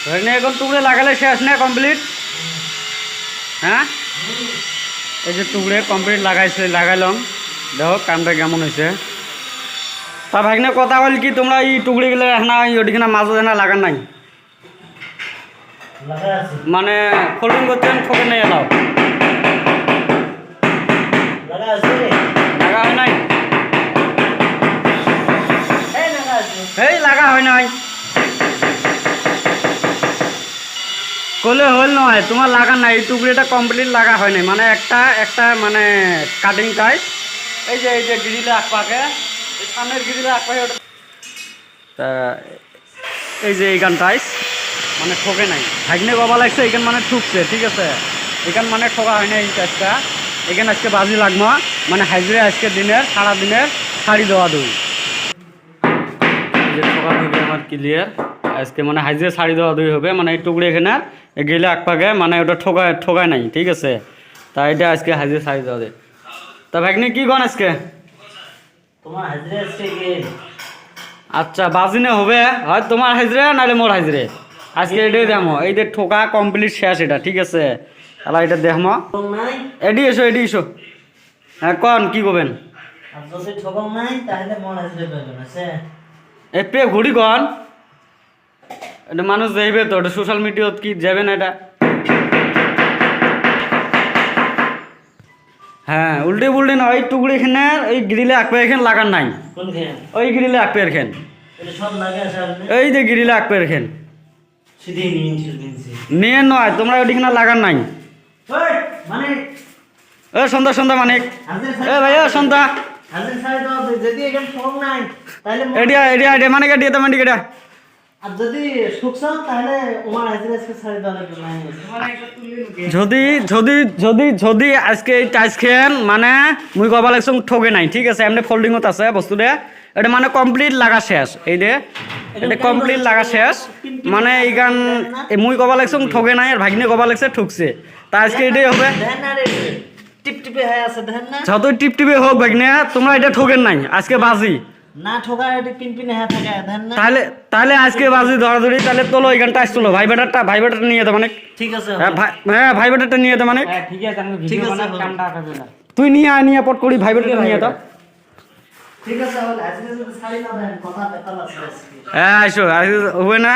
ভাগ্নে এখন টুকরে লাগালে শেষ না কমপ্লিট? হ্যাঁ, এই যে টুকরে কমপ্লিট লাগাইলাম, দেখো কামটা কেমন হয়েছে। তা ভাগ্নে কথা বল কি, তোমরা এই টুকরিগুলো না ওইদিকে মাঝে না লাগান নাই, মানে ফোল্ডিং করতে ঠকে নিয়ে এলাও লাগা হয় নাই? এই লাগা হয় নাই কলে হল নয়, তোমার লাগা নাই, এই টুকরিটা কমপ্লিট লাগা হয় নাই, মানে একটা মানে কাটিং টাইপ। এই যে গ্রিলে আঁকপাকে, এই সামনের গ্রিলে আঁকপাকে ওটা, তা এই যে এইখান টাইস মানে ঠকে নাই। ভাগ্নে গবা লাগছে এইখান মানে ঠুকছে, ঠিক আছে, এখান মানে ঠকা হয় না। এই টাইসটা এখানে আজকে বাজি লাগবো, মানে হাইজরে আজকে দিনের সারাদিনের শাড়ি দেওয়া দুই যে ঠকা ঠুকি আমার ক্লিয়ার। আজকে মানে হাইজরে শাড়ি দেওয়া দুই হবে, মানে এই টুকরি এখানে গেলে আঁকপাকে মানে ওটা ঠকায় নাই, ঠিক আছে। তা এটা আজকে হাইজরে শাড়ি দেওয়া দেয়। তা ভাগ্নে কি গন আজকে তোমার হাজরে আজকে গেল? আচ্ছা বাজিনে হবে হয় তোমার হাজরে নাহলে মোর হাজরে, আজকে এটাই দেখো। এই যে ঠোকা কমপ্লিট শেষ এটা, ঠিক আছে। তাহলে এটা দেখো, এডি এসো। হ্যাঁ কন কি করবেন? আর যদি ঠকং নাই তাহলে মোর হাজরে পাবেন আছে। এ পে ঘুরি কন, এটা মানুষ যাইবে তো, এটা সোশ্যাল মিডিয়াত কি যাবে না এটা? হ্যাঁ উল্টে পুল্টে না, ওই টুকরি এখানে ওই গ্রিলে আঁকবে এখানে লাগান নাই, কোনখান? ওই গ্রিলে আঁকবে এখান, এটা সব লাগে আছে আপনি এই যে গ্রিলে আঁকবে এখান সিধে নিয়েছি। নিয়ে নয়, তোমরা ওইখানে লাগান নাই। ওই মানে এ সন্ধ্যা মানিক, হাজরে এ ভাই সন্ধ্যা হাজরে সাইড দাও, যদি এখানে ঠকং নাই তাহলে এডিয়া মানে কেটে তো মানি কেটে। আর যদি শুকছাও তাহলে তোমার হাজরে আজকে সাইড দাও লাগবে নাই। যদি আজকে এই টাইস খেন মানে মুই কবা লাগছ ঠকে নাই, ঠিক আছে, এমনি ফোল্ডিংত আছে বস্তুটা, এটা মানে কমপ্লিট লাগা শেষ। এই যে এটা কমপ্লিট লাগা শেষ, মানে এইখান মুই কবা লাগছ ঠকে নাই, আর ভাগ্নে কবা লাগছে ঠকছে। তা আজকে এটাই হবে, দেন না রে টিপটিপে হয়ে আছে দেন না। যতই টিপটিপে হোক ভাগ্নে, তোমরা এটা ঠকেন নাই, আজকে বাজি না ঠকা এটি পিনপিনে হয়ে থাকে দেন না। তাহলে আজকে বাজি ধরাধরি। তাহলে তোলো এইখান টাইস তোলো, ভাই বেটারটা নিয়ে যেতে মানে, ঠিক আছে হ্যাঁ ভাই বেটারটা নিয়ে যেতে মানে, ঠিক আছে তুই নিয়ে পট করি ভাই বেটারটা নিয়ে যেত। ঠিক আছে আজকে যদি শাড়ি না দেন কথা বেতাল আছে আজকে। হ্যাঁ আইসো হবে না।